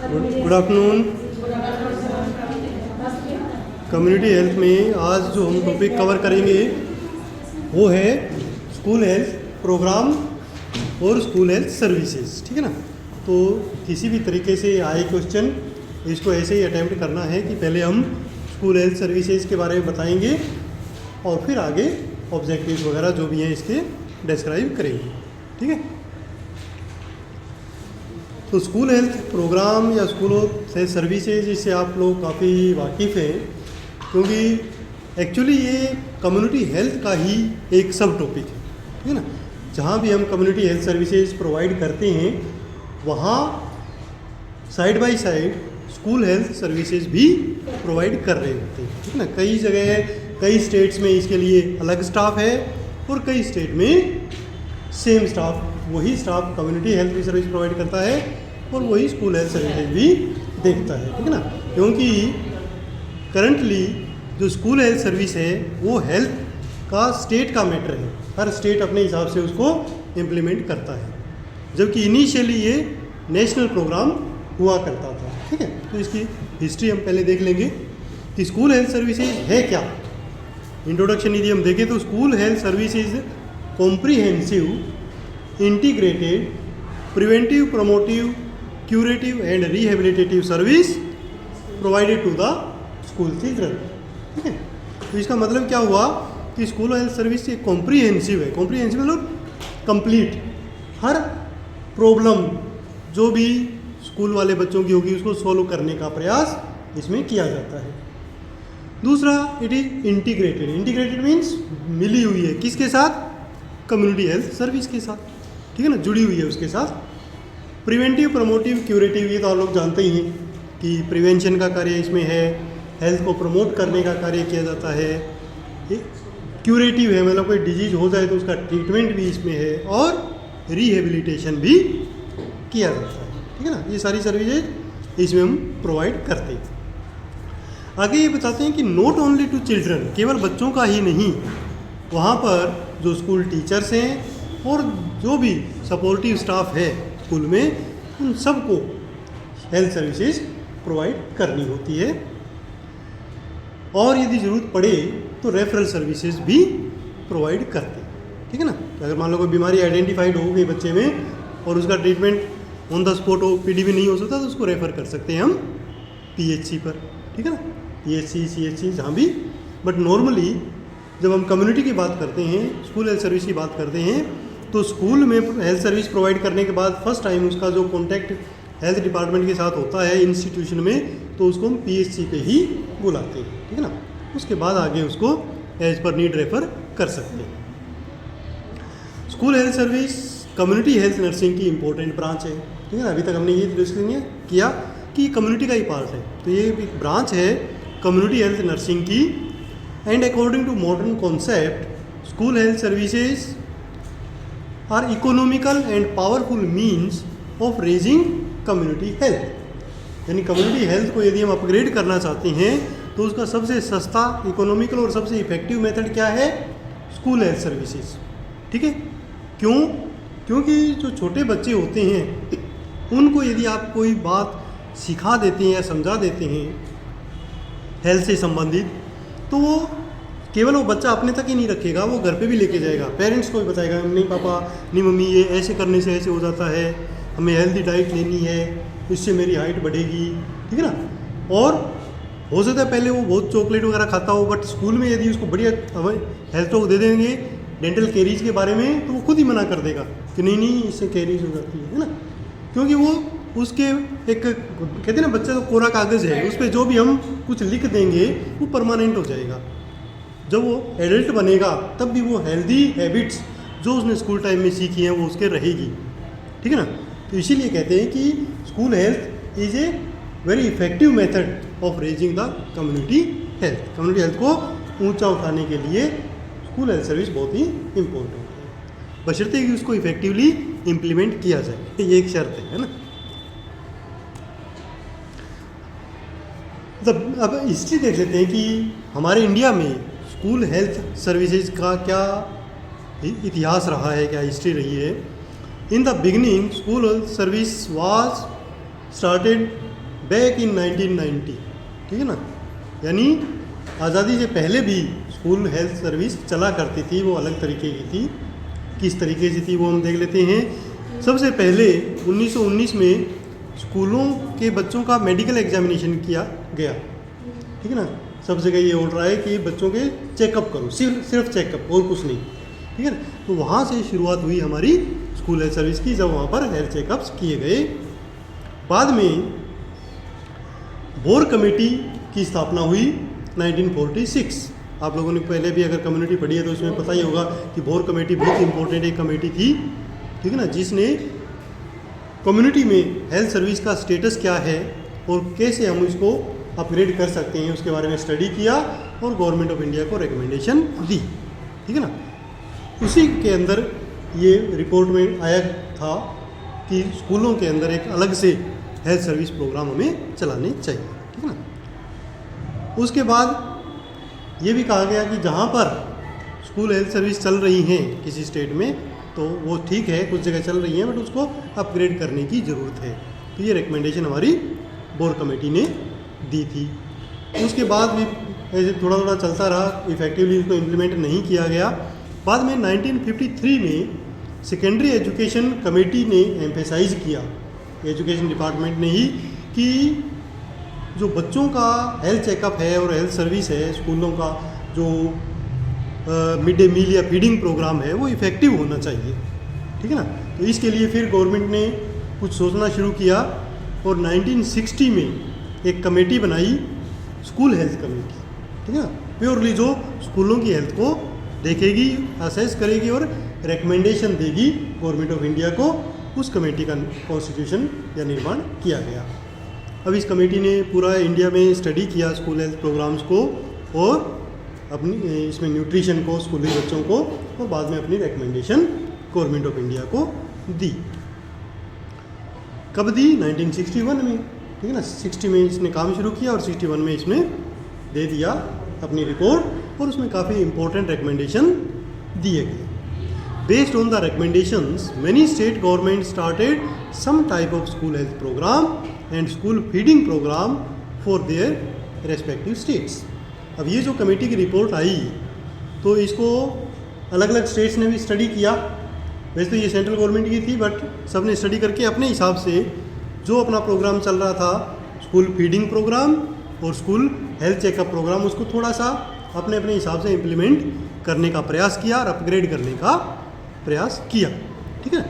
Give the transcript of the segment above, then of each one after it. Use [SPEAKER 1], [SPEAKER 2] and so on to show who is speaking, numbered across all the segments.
[SPEAKER 1] Good afternoon. Community health में आज जो हम टॉपिक कवर करेंगे वो है स्कूल हेल्थ प्रोग्राम और स्कूल हेल्थ सर्विसेज। ठीक है ना। तो किसी भी तरीके से आए क्वेश्चन इसको ऐसे ही अटैम्प्ट करना है कि पहले हम स्कूल हेल्थ सर्विसेज के बारे में बताएंगे और फिर आगे ऑब्जेक्टिव्स वगैरह जो भी हैं इसके डिस्क्राइब करेंगे। ठीक है। तो स्कूल हेल्थ प्रोग्राम या स्कूल हेल्थ सर्विसेज इससे आप लोग काफ़ी वाकिफ़ हैं, क्योंकि एक्चुअली ये कम्युनिटी हेल्थ का ही एक सब टॉपिक है। ठीक है ना। जहाँ भी हम कम्युनिटी हेल्थ सर्विसेज प्रोवाइड करते हैं वहाँ side by side school health services भी प्रोवाइड कर रहे होते हैं। ठीक है ना। कई जगह कई स्टेट्स में इसके लिए अलग स्टाफ है और कई स्टेट में सेम स्टाफ वही स्टाफ कम्युनिटी हेल्थ की सर्विस प्रोवाइड करता है और वही स्कूल हेल्थ सर्विसेज भी देखता है। ठीक है ना। क्योंकि करंटली जो स्कूल हेल्थ सर्विस है वो हेल्थ का स्टेट का मैटर है। हर स्टेट अपने हिसाब से उसको इम्प्लीमेंट करता है, जबकि इनिशियली ये नेशनल प्रोग्राम हुआ करता था। ठीक है। तो इसकी हिस्ट्री हम पहले देख लेंगे कि स्कूल हेल्थ सर्विसेज है क्या। इंट्रोडक्शन यदि हम देखें तो school health services comprehensive integrated preventive promotive curative and rehabilitative service provided to the school children. ठीक है। तो इसका मतलब क्या हुआ कि स्कूल हेल्थ सर्विस ये कॉम्प्रिहेंसिव है। कॉम्प्रिहेंसिव मतलब कंप्लीट, हर प्रॉब्लम जो भी स्कूल वाले बच्चों की होगी उसको सॉल्व करने का प्रयास इसमें किया जाता है। दूसरा, it is integrated. Integrated means मिली हुई है किसके साथ? कम्युनिटी हेल्थ सर्विस के साथ। ठीक है ना, जुड़ी हुई है उसके साथ। प्रिवेंटिव प्रमोटिव क्यूरेटिव ये तो आप लोग जानते ही हैं कि प्रिवेंशन का कार्य इसमें है, हेल्थ को प्रमोट करने का कार्य किया जाता है। क्यूरेटिव है मतलब कोई डिजीज हो जाए तो उसका ट्रीटमेंट भी इसमें है और रिहेबिलिटेशन भी किया जाता है। ठीक है ना। ये सारी सर्विसेज इसमें हम प्रोवाइड करते हैं। आगे ये बताते हैं कि नॉट ओनली टू चिल्ड्रन, केवल बच्चों का ही नहीं, वहाँ पर जो स्कूल टीचर्स हैं और जो भी सपोर्टिव स्टाफ है स्कूल में उन सबको हेल्थ सर्विसेज प्रोवाइड करनी होती है। और यदि ज़रूरत पड़े तो रेफरल सर्विसेज भी प्रोवाइड करते हैं। ठीक है ना। तो अगर मान लो कोई बीमारी आइडेंटिफाइड हो गई बच्चे में और उसका ट्रीटमेंट ऑन द स्पॉट हो, पीडीबी नहीं हो सकता तो उसको रेफ़र कर सकते हैं हम पीएचसी पर। ठीक है ना। पीएचसी सीएचसी जहाँ भी। बट नॉर्मली जब हम कम्युनिटी की बात करते हैं, स्कूल हेल्थ सर्विस की बात करते हैं, तो स्कूल में हेल्थ सर्विस प्रोवाइड करने के बाद फर्स्ट टाइम उसका जो कॉन्टैक्ट हेल्थ डिपार्टमेंट के साथ होता है इंस्टीट्यूशन में, तो उसको हम पीएचसी पे ही बुलाते हैं। ठीक है ना। उसके बाद आगे उसको एज पर नीड रेफर कर सकते हैं। School health service community health nursing की इंपॉर्टेंट ब्रांच है। ठीक है ना। अभी तक हमने ये डिस्कस किया कि कम्युनिटी का ही पार्ट है, तो ये एक ब्रांच है कम्युनिटी हेल्थ नर्सिंग की। And according to modern concept school health services are economical and powerful means of raising community health. यानी कम्युनिटी हेल्थ को यदि हम अपग्रेड करना चाहते हैं तो उसका सबसे सस्ता, इकोनॉमिकल और सबसे इफेक्टिव मेथड क्या है? School health services. ठीक है। क्यों? क्योंकि जो छोटे बच्चे होते हैं उनको यदि आप कोई बात सिखा देते हैं या समझा देते हैं हेल्थ से संबंधित, तो वो केवल वो बच्चा अपने तक ही नहीं रखेगा, वो घर पे भी लेके जाएगा, पेरेंट्स को भी बताएगा, नहीं पापा, नहीं मम्मी, ये ऐसे करने से ऐसे हो जाता है, हमें हेल्दी डाइट लेनी है, इससे मेरी हाइट बढ़ेगी। ठीक है ना। और हो सकता है पहले वो बहुत चॉकलेट वगैरह खाता हो, बट स्कूल में यदि उसको बढ़िया हेल्थ टॉक दे देंगे डेंटल कैरीज के बारे में तो वो खुद ही मना कर देगा कि नहीं नहीं इससे कैरीज हो जाती है ना। क्योंकि वो उसके एक कहते हैं ना, बच्चा तो कोरा कागज़ है, उस पर जो भी हम कुछ लिख देंगे वो परमानेंट हो जाएगा। जब वो एडल्ट बनेगा तब भी वो हेल्दी हैबिट्स जो उसने स्कूल टाइम में सीखी हैं वो उसके रहेगी। ठीक है ना। तो इसीलिए कहते हैं कि school health is a very effective method of raising the community health. Community health को ऊंचा उठाने के लिए स्कूल हेल्थ सर्विस बहुत ही इम्पोर्टेंट है, बशर्ते कि उसको इफेक्टिवली इम्प्लीमेंट किया जाए। ये एक शर्त है ना। अब हिस्ट्री देख लेते हैं कि हमारे इंडिया में स्कूल हेल्थ सर्विसेज का क्या इतिहास रहा है, क्या हिस्ट्री रही है। In the beginning school health service was started back in 1990, ठीक है ना। यानी आज़ादी से पहले भी स्कूल हेल्थ सर्विस चला करती थी, वो अलग तरीके की थी। किस तरीके से थी वो हम देख लेते हैं। सबसे पहले 1919 में स्कूलों के बच्चों का मेडिकल एग्जामिनेशन किया गया, ठीक है ना। सब जगह ये हो रहा है कि बच्चों के चेकअप करो, सिर्फ चेकअप और कुछ नहीं, ठीक है ना। तो वहाँ से शुरुआत हुई हमारी स्कूल हेल्थ सर्विस की, जब वहाँ पर हेल्थ चेकअप्स किए गए। बाद में बोर कमेटी की स्थापना हुई 1946। आप लोगों ने पहले भी अगर कम्युनिटी पढ़ी है तो उसमें पता ही होगा कि बोर कमेटी बहुत इंपॉर्टेंट एक कमेटी थी, ठीक है ना, जिसने कम्युनिटी में हेल्थ सर्विस का स्टेटस क्या है और कैसे हम इसको अपग्रेड कर सकते हैं उसके बारे में स्टडी किया और गवर्नमेंट ऑफ इंडिया को रिकमेंडेशन दी, ठीक है ना। उसी के अंदर ये रिपोर्ट में आया था कि स्कूलों के अंदर एक अलग से हेल्थ सर्विस प्रोग्राम हमें चलाने चाहिए, ठीक है ना। उसके बाद ये भी कहा गया कि जहाँ पर स्कूल हेल्थ सर्विस चल रही हैं किसी स्टेट में तो वो ठीक है, कुछ जगह चल रही हैं, बट उसको अपग्रेड करने की ज़रूरत है। तो ये रिकमेंडेशन हमारी बोर्ड कमेटी ने दी थी। उसके बाद भी ऐसे थोड़ा थोड़ा चलता रहा, इफेक्टिवली इसको इम्प्लीमेंट नहीं किया गया। बाद में 1953 में सेकेंडरी एजुकेशन कमेटी ने एम्फेसाइज किया, एजुकेशन डिपार्टमेंट ने ही, कि जो बच्चों का हेल्थ चेकअप है और हेल्थ सर्विस है, स्कूलों का जो मिड डे मील या फीडिंग प्रोग्राम है वो इफ़ेक्टिव होना चाहिए, ठीक है ना। तो इसके लिए फिर गवर्नमेंट ने कुछ सोचना शुरू किया और 1960 में एक कमेटी बनाई, स्कूल हेल्थ कमेटी, ठीक है ना। प्योरली जो स्कूलों की हेल्थ को देखेगी, असेस करेगी और रिकमेंडेशन देगी गवर्नमेंट ऑफ इंडिया को। उस कमेटी का कॉन्स्टिट्यूशन या निर्माण किया गया। अब इस कमेटी ने पूरा इंडिया में स्टडी किया स्कूल हेल्थ प्रोग्राम्स को और अपनी इसमें न्यूट्रिशन को स्कूली बच्चों को, और बाद में अपनी रिकमेंडेशन गवर्नमेंट ऑफ इंडिया को दी। कब दी? 1961 में, ठीक है ना। 60 में इसने काम शुरू किया और 61 में इसने दे दिया अपनी रिपोर्ट और उसमें काफ़ी इंपॉर्टेंट रिकमेंडेशन दिए गए। Based on the recommendations, many state governments started some type of school health program and school feeding program for their respective states. अब ये जो कमेटी की रिपोर्ट आई तो इसको अलग अलग स्टेट्स ने भी स्टडी किया। वैसे तो ये सेंट्रल गवर्नमेंट की थी, बट सब ने स्टडी करके अपने हिसाब से जो अपना प्रोग्राम चल रहा था, स्कूल फीडिंग प्रोग्राम और स्कूल हेल्थ चेकअप प्रोग्राम, उसको थोड़ा सा अपने अपने हिसाब से इम्प्लीमेंट करने का प्रयास किया और अपग्रेड करने का प्रयास किया, ठीक है।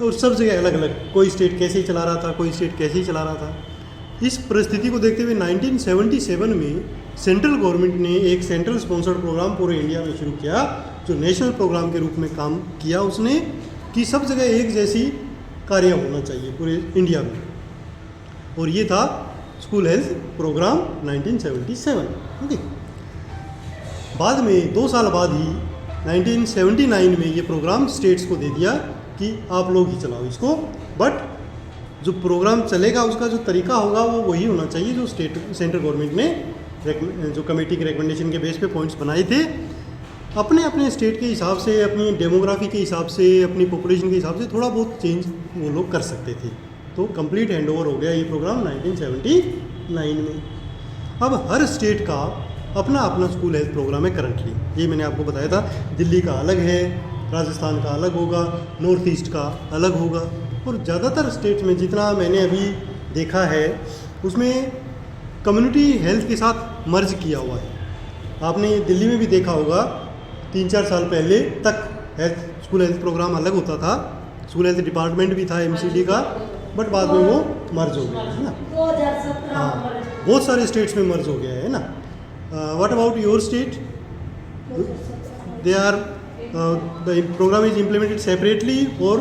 [SPEAKER 1] और सब जगह अलग अलग, कोई स्टेट कैसे ही चला रहा था, कोई स्टेट कैसे ही चला रहा था। इस परिस्थिति को देखते हुए 1977 में सेंट्रल गवर्नमेंट ने एक सेंट्रल स्पॉन्सर्ड प्रोग्राम पूरे इंडिया में शुरू किया, जो नेशनल प्रोग्राम के रूप में काम किया उसने, कि सब जगह एक जैसी कार्य होना चाहिए पूरे इंडिया में, और ये था स्कूल हेल्थ प्रोग्राम 1977, ठीक है। बाद में 2 साल बाद ही 1979 में ये प्रोग्राम स्टेट्स को दे दिया कि आप लोग ही चलाओ इसको, बट जो प्रोग्राम चलेगा उसका जो तरीका होगा वो वही होना चाहिए जो सेंट्रल गवर्नमेंट ने जो कमेटी के रिकमेंडेशन के बेस पे पॉइंट्स बनाए थे। अपने अपने स्टेट के हिसाब से, अपनी डेमोग्राफी के हिसाब से, अपनी पॉपुलेशन के हिसाब से थोड़ा बहुत चेंज वो लोग कर सकते थे। तो कंप्लीट हैंडओवर हो गया ये प्रोग्राम 1979 में। अब हर स्टेट का अपना अपना स्कूल हेल्थ प्रोग्राम है करंटली। ये मैंने आपको बताया था, दिल्ली का अलग है, राजस्थान का अलग होगा, नॉर्थ ईस्ट का अलग होगा, और ज़्यादातर स्टेट्स में जितना मैंने अभी देखा है उसमें कम्युनिटी हेल्थ के साथ मर्ज किया हुआ है। आपने दिल्ली में भी देखा होगा 3-4 साल पहले तक स्कूल हेल्थ प्रोग्राम अलग होता था, स्कूल हेल्थ डिपार्टमेंट भी था MCD का, बट बाद में वो मर्ज हो गया है ना। हाँ, बहुत सारे स्टेट्स में मर्ज हो गया है ना। What about your state? They are the program is implemented separately or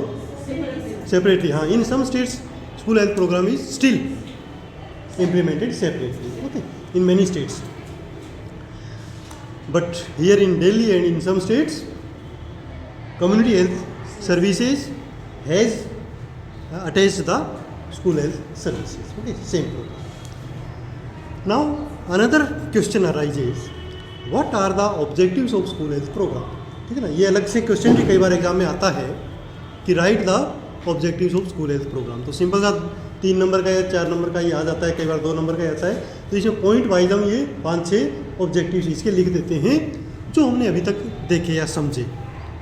[SPEAKER 1] separately? हाँ, in some states school health program is still implemented separately. Okay, in many states. But here in Delhi and in some states, community health services has attached the school health services. Okay, same program. Now another question arises, what are the objectives of school health program? ठीक है ना, ये अलग से question भी कई बार exam में आता है कि right the objectives of school health program. तो सिंपल सा 3 नंबर का या 4 नंबर का ये आ जाता है, कई बार 2 नंबर का आता है। तो इसमें पॉइंट वाइज हम ये 5-6 ऑब्जेक्टिव्स इसके लिख देते हैं जो हमने अभी तक देखे या समझे।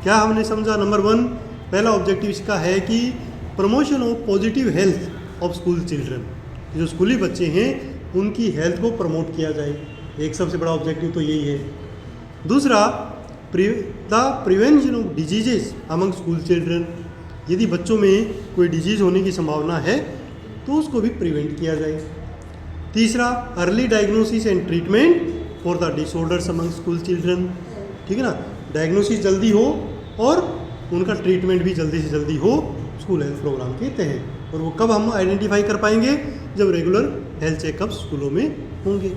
[SPEAKER 1] क्या हमने समझा? नंबर 1 पहला ऑब्जेक्टिव इसका है कि promotion of positive health of school children, जो स्कूली बच्चे हैं उनकी हेल्थ को प्रमोट किया जाए, एक सबसे बड़ा ऑब्जेक्टिव तो यही है। दूसरा, the prevention of diseases among school children, यदि बच्चों में कोई डिजीज़ होने की संभावना है तो उसको भी प्रिवेंट किया जाए। तीसरा, early diagnosis and treatment for the disorders among school children, ठीक है ना, डायग्नोसिस जल्दी हो और उनका ट्रीटमेंट भी जल्दी से जल्दी हो स्कूल हेल्थ प्रोग्राम के तहत। और वो कब हम आइडेंटिफाई कर पाएंगे? जब रेगुलर हेल्थ चेकअप स्कूलों में होंगे,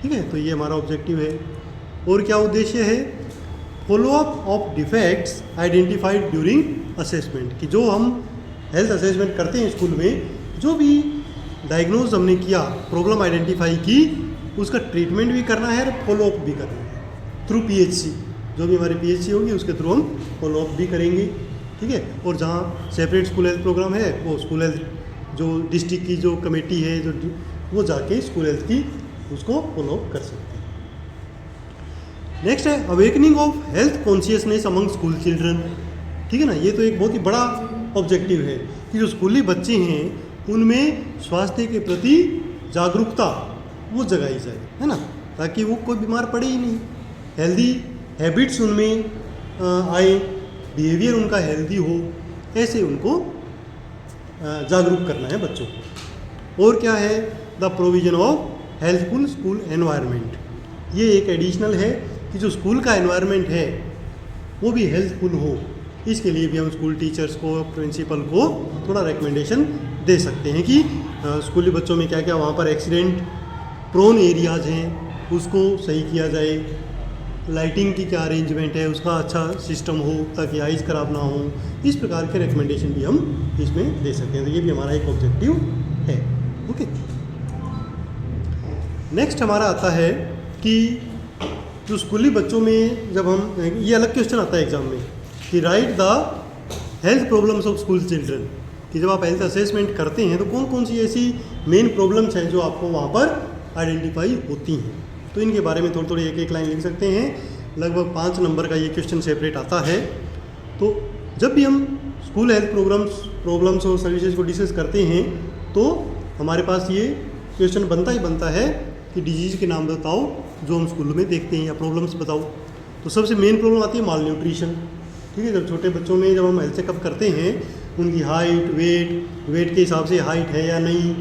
[SPEAKER 1] ठीक है। तो ये हमारा ऑब्जेक्टिव है। और क्या उद्देश्य है? Follow up of defects identified during assessment, कि जो हम हेल्थ असेसमेंट करते हैं स्कूल में, जो भी डायग्नोज हमने किया, प्रॉब्लम आइडेंटिफाई की, उसका ट्रीटमेंट भी करना है और फॉलोअप भी करना है थ्रू पीएचसी। जो भी हमारी पीएचसी होगी उसके थ्रू हम फॉलोअप भी करेंगे, ठीक है। और जहाँ सेपरेट स्कूल हेल्थ प्रोग्राम है वो स्कूल हेल्थ जो डिस्ट्रिक्ट की जो कमेटी है जो वो जाके स्कूल हेल्थ की उसको फॉलोअप कर सकते हैं। नेक्स्ट है awakening of health consciousness among school children, ठीक है ना। ये तो एक बहुत ही बड़ा ऑब्जेक्टिव है कि जो स्कूली बच्चे हैं उनमें स्वास्थ्य के प्रति जागरूकता वो जगाई जाए, है ना, ताकि वो कोई बीमार पड़े ही नहीं, हेल्दी हैबिट्स उनमें आए, बिहेवियर उनका हेल्दी हो, ऐसे उनको जागरूक करना है बच्चों को। और क्या है? The provision of healthful school environment, ये एक एडिशनल है कि जो स्कूल का एनवायरनमेंट है वो भी हेल्थफुल हो। इसके लिए भी हम स्कूल टीचर्स को, प्रिंसिपल को थोड़ा रिकमेंडेशन दे सकते हैं कि स्कूली बच्चों में क्या क्या वहाँ पर एक्सीडेंट प्रोन एरियाज हैं उसको सही किया जाए, लाइटिंग की क्या अरेंजमेंट है उसका अच्छा सिस्टम हो ताकि आइज़ ख़राब ना हो। इस प्रकार के रिकमेंडेशन भी हम इसमें दे सकते हैं। तो ये भी हमारा एक ऑब्जेक्टिव है। ओके, नेक्स्ट हमारा आता है कि जो स्कूली बच्चों में जब हम, ये अलग क्वेश्चन आता है एग्जाम में कि right the health problems of school children, कि जब आप हेल्थ असेसमेंट करते हैं तो कौन कौन सी ऐसी मेन प्रॉब्लम्स हैं जो आपको वहाँ पर आइडेंटिफाई होती हैं। तो इनके बारे में थोड़ी थोड़ी एक एक लाइन लिख सकते हैं। लगभग 5 नंबर का ये क्वेश्चन सेपरेट आता है। तो जब भी हम स्कूल हेल्थ प्रॉब्लम्स और सर्विसेज को डिस्कस करते हैं तो हमारे पास ये क्वेश्चन बनता ही बनता है कि डिजीज़ के नाम बताओ जो हम स्कूल में देखते हैं या प्रॉब्लम्स बताओ। तो सबसे मेन प्रॉब्लम आती है माल न्यूट्रिशन, ठीक है। जब छोटे बच्चों में जब हम हेल्थ चेकअप करते हैं उनकी हाइट, वेट के हिसाब से हाइट है या नहीं,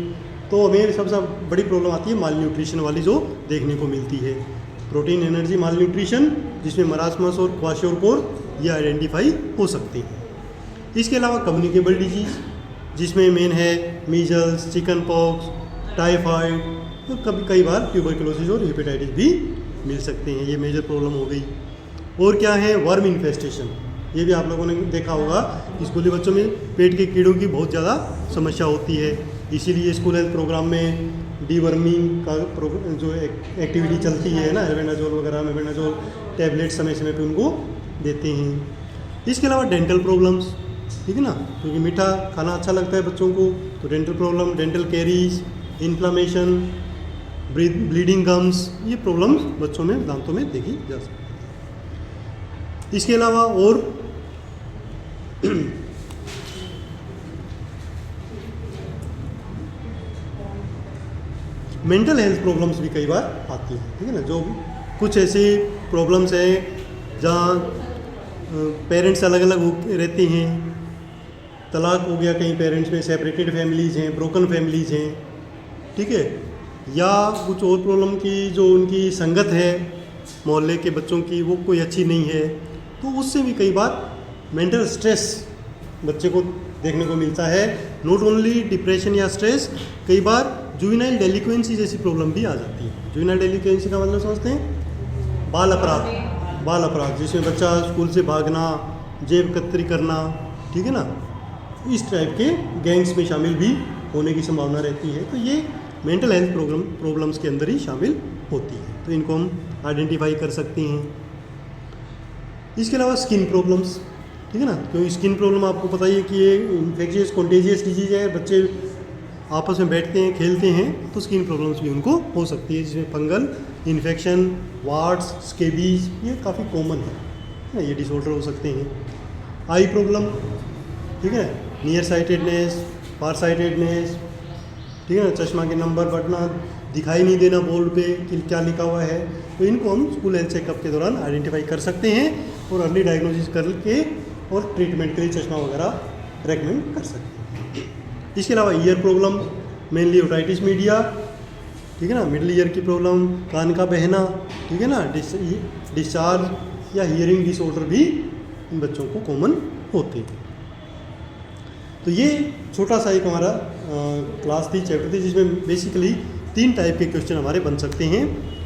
[SPEAKER 1] तो हमें सबसे बड़ी प्रॉब्लम आती है माल न्यूट्रिशन वाली जो देखने को मिलती है। प्रोटीन एनर्जी माल न्यूट्रिशन, जिसमें मरासमस और क्वाशियोरकोर ये आइडेंटिफाई हो सकते हैं। इसके अलावा कम्युनिकेबल डिजीज़, जिसमें मेन है मीजल्स, चिकन पॉक्स, टाइफाइड, तो कई बार ट्यूबरकुलोसिस और हेपेटाइटिस भी मिल सकते हैं। ये मेजर प्रॉब्लम हो गई। और क्या है? वर्म इन्फेस्टेशन, ये भी आप लोगों ने देखा होगा कि स्कूली बच्चों में पेट के कीड़ों की बहुत ज़्यादा समस्या होती है। इसीलिए स्कूल हेल्थ प्रोग्राम में डीवर्मिंग का जो एक्टिविटी चलती है ना, एल्बेंडाजोल वगैरह, मेबेंडाजोल टैबलेट समय समय पे उनको देते हैं। इसके अलावा डेंटल प्रॉब्लम्स, ठीक है ना, क्योंकि मीठा खाना अच्छा लगता है बच्चों को, तो dental problem, dental caries, inflammation, bleeding gums, ये प्रॉब्लम्स बच्चों में दांतों में देखी जा सकती है। इसके अलावा और मेंटल हेल्थ प्रॉब्लम्स भी कई बार आती हैं, ठीक है ना। जो कुछ ऐसी प्रॉब्लम्स हैं जहाँ पेरेंट्स अलग अलग रहते हैं, तलाक हो गया कई पेरेंट्स में, सेपरेटेड फैमिलीज़ हैं, ब्रोकन फैमिलीज़ हैं, ठीक है, या कुछ और प्रॉब्लम की जो उनकी संगत है मोहल्ले के बच्चों की वो कोई अच्छी नहीं है, तो उससे भी कई बार मेंटल स्ट्रेस बच्चे को देखने को मिलता है। नॉट ओनली डिप्रेशन या स्ट्रेस, कई बार जुवेनाइल डेलिक्वेंसी जैसी प्रॉब्लम भी आ जाती है। जुवेनाइल डेलिक्वेंसी का मतलब समझते हैं? बाल अपराध, जिसमें बच्चा स्कूल से भागना, जेब कतरी करना, ठीक है ना, इस टाइप के गैंग्स में शामिल भी होने की संभावना रहती है। तो ये मेंटल हेल्थ प्रॉब्लम्स के अंदर ही शामिल होती है, तो इनको हम आइडेंटिफाई कर सकते हैं। इसके अलावा स्किन प्रॉब्लम्स, ठीक है ना, क्योंकि स्किन प्रॉब्लम आपको पता ही है कि ये इन्फेक्शियस कॉन्टेजियस डिजीज़ है। बच्चे आपस में बैठते हैं, खेलते हैं, तो स्किन प्रॉब्लम्स भी उनको हो सकती है, जिसमें फंगल इन्फेक्शन, वार्ड्स, स्केबीज, ये काफ़ी कॉमन है ना, ये डिसऑर्डर हो सकते हैं। आई प्रॉब्लम, ठीक है, नियर साइटेडनेस, फार साइटेडनेस, ठीक है ना, चश्मा के नंबर बढ़ना, दिखाई नहीं देना बोर्ड पे कि क्या लिखा हुआ है, तो इनको हम स्कूल हेल्थ चेकअप के दौरान आइडेंटिफाई कर सकते हैं और अर्ली डायग्नोसिस करके और ट्रीटमेंट के लिए चश्मा वगैरह रेकमेंड कर सकते हैं। इसके अलावा year problem, mainly otitis media, ठीक है ना, मिडल ईयर की प्रॉब्लम, कान का बहना, ठीक है ना, डिस्चार्ज या हियरिंग डिसऑर्डर भी इन बच्चों को कॉमन होते हैं। तो ये छोटा सा एक हमारा क्लास थी, चैप्टर थी, जिसमें बेसिकली 3 टाइप के क्वेश्चन हमारे बन सकते हैं।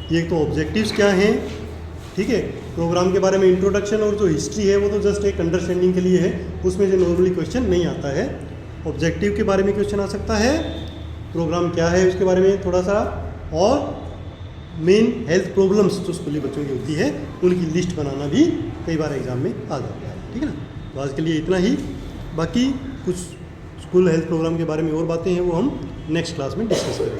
[SPEAKER 1] एक तो ऑब्जेक्टिव्स क्या हैं, ठीक है, प्रोग्राम के बारे में इंट्रोडक्शन, और जो हिस्ट्री है वो तो जस्ट एक अंडरस्टैंडिंग के लिए है, उसमें से नॉर्मली क्वेश्चन नहीं आता है। ऑब्जेक्टिव के बारे में क्वेश्चन आ सकता है, प्रोग्राम क्या है उसके बारे में थोड़ा सा, और मेन हेल्थ प्रॉब्लम्स जो स्कूली बच्चों की होती है उनकी लिस्ट बनाना भी कई बार एग्जाम में आ जाता है, ठीक है ना। तो आज के लिए इतना ही, बाकी कुछ स्कूल हेल्थ प्रोग्राम के बारे में और बातें हैं वो हम नेक्स्ट क्लास में डिस्कस करेंगे।